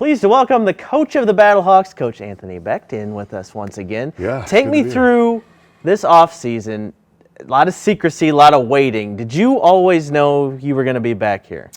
Pleased to welcome the coach of the Battlehawks, Coach Anthony Becht, in with us once again. Yeah, Take me through this offseason. A lot of secrecy, a lot of waiting. Did you always know you were going to be back here?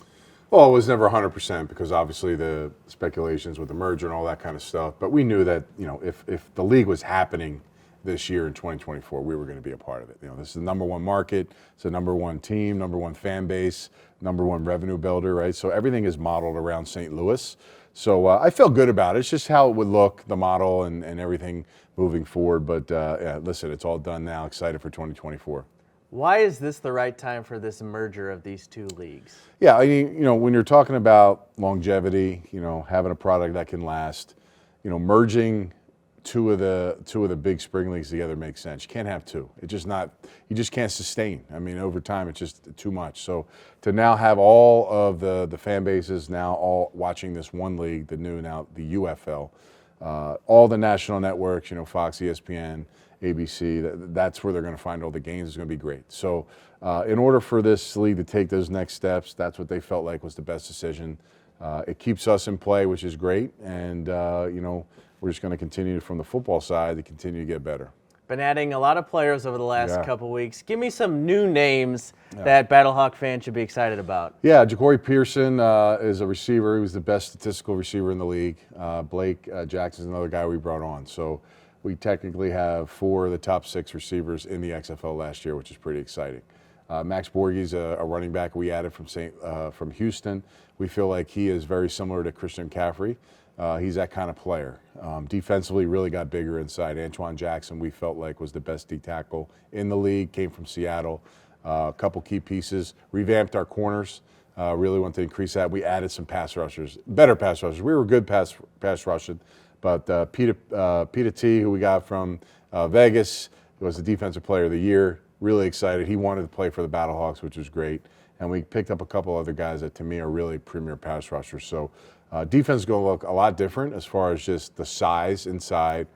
Well, it was never 100% because obviously the speculations with the merger and all that kind of stuff. But we knew that, if the league was happening this year in 2024, we were going to be a part of it. This is the number one market. It's the number one team, number one fan base, number one revenue builder, right? So everything is modeled around St. Louis. So I felt good about it. It's just how it would look, the model and everything moving forward. But listen, it's all done now. Excited for 2024. Why is this the right time for this merger of these two leagues? Yeah, I mean, when you're talking about longevity, having a product that can last, merging two of the big spring leagues together makes sense. You can't have two. It's just not. You just can't sustain. I mean, over time, it's just too much. So to now have all of the fan bases now all watching this one league, the UFL, all the national networks, Fox, ESPN, ABC, that's where they're going to find all the games. It's going to be great. So in order for this league to take those next steps, that's what they felt like was the best decision. It keeps us in play, which is great, and we're just going to continue from the football side to continue to get better. Been adding a lot of players over the last couple weeks. Give me some new names that Battlehawk fans should be excited about. Yeah, Ja'Cory Pearson is a receiver. He was the best statistical receiver in the league. Blake Jackson's another guy we brought on. So we technically have 4 of the top 6 receivers in the XFL last year, which is pretty exciting. Max Borghi's a running back we added from Houston. We feel like he is very similar to Christian McCaffrey. He's that kind of player. Defensively, really got bigger inside. Antoine Jackson, we felt like was the best D tackle in the league. Came from Seattle. A couple key pieces. Revamped our corners. Really want to increase that. We added some pass rushers, better pass rushers. We were good pass rushing, but Peter T, who we got from Vegas, was the defensive player of the year. Really excited. He wanted to play for the Battlehawks, which was great. And we picked up a couple other guys that, to me, are really premier pass rushers. So defense is going to look a lot different as far as just the size inside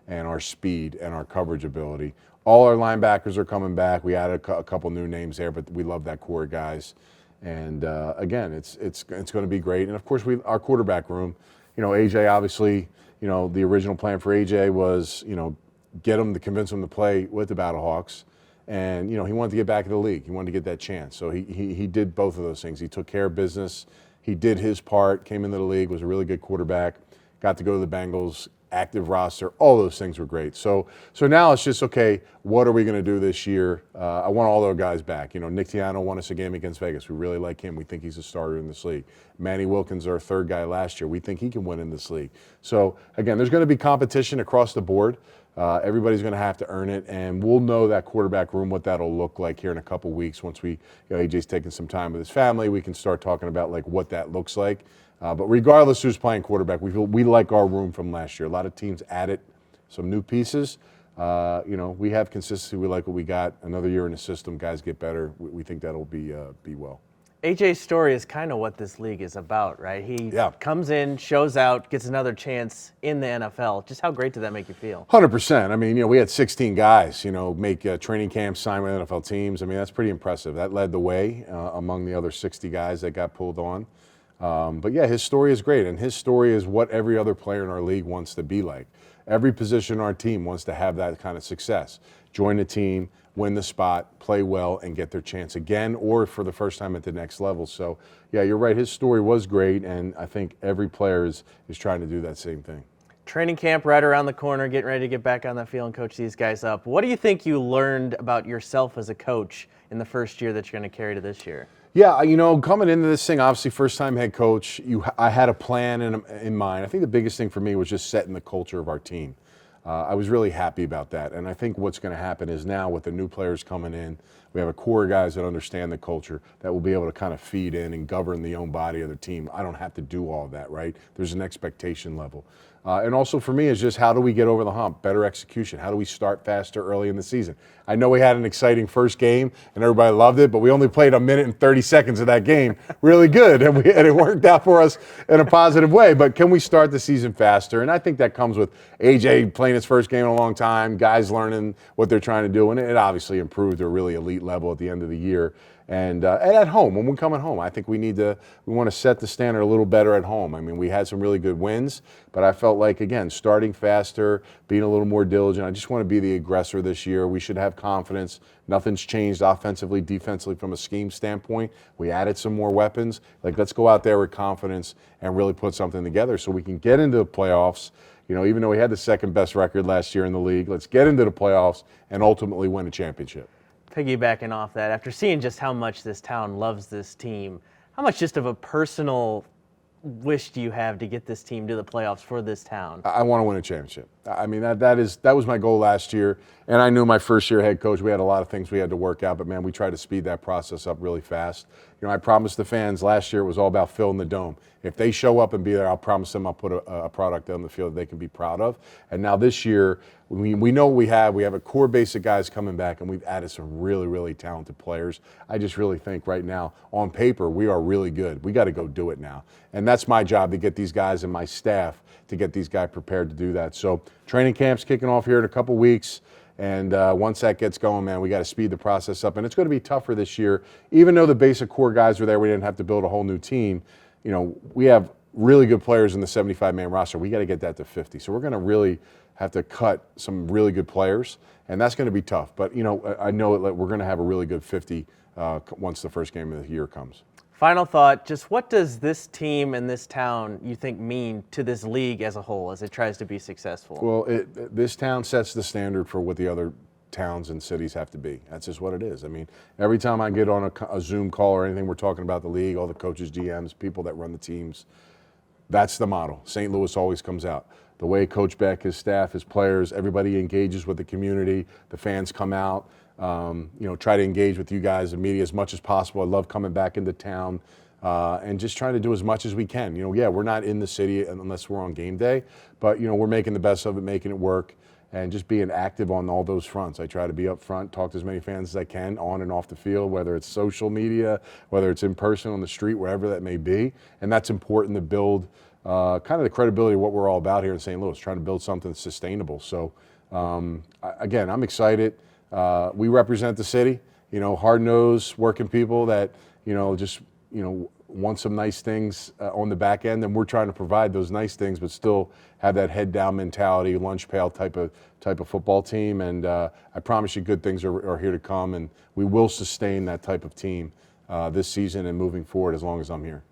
and our speed and our coverage ability. All our linebackers are coming back. We added a couple new names there, but we love that core of guys. And again, it's going to be great. And of course, our quarterback room. AJ obviously. The original plan for AJ was get him to convince him to play with the Battlehawks. And, he wanted to get back in the league. He wanted to get that chance. So he did both of those things. He took care of business. He did his part, came into the league, was a really good quarterback, got to go to the Bengals, active roster. All those things were great. So now it's just, okay, what are we going to do this year? I want all those guys back. Nick Tiano won us a game against Vegas. We really like him. We think he's a starter in this league. Manny Wilkins, our third guy last year. We think he can win in this league. So, again, there's going to be competition across the board. Everybody's going to have to earn it, and we'll know that quarterback room, what that'll look like here in a couple weeks. Once AJ's taking some time with his family, we can start talking about what that looks like. But regardless who's playing quarterback, we like our room from last year. A lot of teams added some new pieces. We have consistency. We like what we got. Another year in the system, guys get better. We think that'll be well. AJ's story is kind of what this league is about, right? He comes in, shows out, gets another chance in the NFL. Just how great did that make you feel? 100%. I mean, we had 16 guys, make training camps, sign with NFL teams. I mean, that's pretty impressive. That led the way among the other 60 guys that got pulled on. But yeah, his story is great, and his story is what every other player in our league wants to be like. Every position in our team wants to have that kind of success. Join the team, win the spot, play well, and get their chance again or for the first time at the next level. So, yeah, you're right. His story was great, and I think every player is trying to do that same thing. Training camp right around the corner, getting ready to get back on the field and coach these guys up. What do you think you learned about yourself as a coach in the first year that you're going to carry to this year? Yeah, coming into this thing, obviously first-time head coach, I had a plan in mind. I think the biggest thing for me was just setting the culture of our team. I was really happy about that. And I think what's going to happen is now with the new players coming in, we have a core of guys that understand the culture that will be able to kind of feed in and govern the own body of the team. I don't have to do all of that, right? There's an expectation level. And also for me is just how do we get over the hump, better execution. How do we start faster early in the season? I know we had an exciting first game and everybody loved it, but we only played a minute and 30 seconds of that game really good, and it worked out for us in a positive way. But can we start the season faster? And I think that comes with AJ playing his first game in a long time, guys learning what they're trying to do, and it obviously improved to a really elite level at the end of the year. And at home, when we're coming home, I think we want to set the standard a little better at home. I mean, we had some really good wins, but I felt like, again, starting faster, being a little more diligent. I just want to be the aggressor this year. We should have confidence. Nothing's changed offensively, defensively from a scheme standpoint. We added some more weapons. Like, let's go out there with confidence and really put something together so we can get into the playoffs. You know, even though we had the second best record last year in the league, let's get into the playoffs and ultimately win a championship. Piggybacking off that, after seeing just how much this town loves this team, how much just of a personal wish do you have to get this team to the playoffs for this town? I want to win a championship. I mean, that was my goal last year, and I knew my first year head coach, we had a lot of things we had to work out, but man, we tried to speed that process up really fast. You know, I promised the fans last year it was all about filling the dome. If they show up and be there, I'll promise them I'll put a product on the field that they can be proud of. And now this year, we know what we have. We have a core base of guys coming back, and we've added some really, really talented players. I just really think right now, on paper, we are really good. We got to go do it now. And that's my job, to get these guys and my staff to get these guys prepared to do that. So training camp's kicking off here in a couple weeks. And once that gets going, man, we got to speed the process up. And it's going to be tougher this year. Even though the basic core guys were there, we didn't have to build a whole new team. You know, we have really good players in the 75-man roster. We got to get that to 50. So we're going to really have to cut some really good players, and that's going to be tough. But, you know, I know that we're going to have a really good 50 once the first game of the year comes. Final thought, just what does this team and this town, you think, mean to this league as a whole as it tries to be successful? Well, this town sets the standard for what the other towns and cities have to be. That's just what it is. I mean, every time I get on a Zoom call or anything, we're talking about the league, all the coaches, GMs, people that run the teams. That's the model. St. Louis always comes out. The way Coach Becht, his staff, his players, everybody engages with the community. The fans come out, you know, try to engage with you guys, the media, as much as possible. I love coming back into town and just trying to do as much as we can. You know, yeah, we're not in the city unless we're on game day, but, you know, we're making the best of it, making it work, and just being active on all those fronts. I try to be up front, talk to as many fans as I can on and off the field, whether it's social media, whether it's in person on the street, wherever that may be. And that's important to build kind of the credibility of what we're all about here in St. Louis, trying to build something sustainable. So, again, I'm excited. We represent the city, you know, hard-nosed, working people that, you know, just, you know, want some nice things on the back end, and we're trying to provide those nice things, but still have that head-down mentality, lunch pail type of football team. And I promise you, good things are here to come, and we will sustain that type of team this season and moving forward as long as I'm here.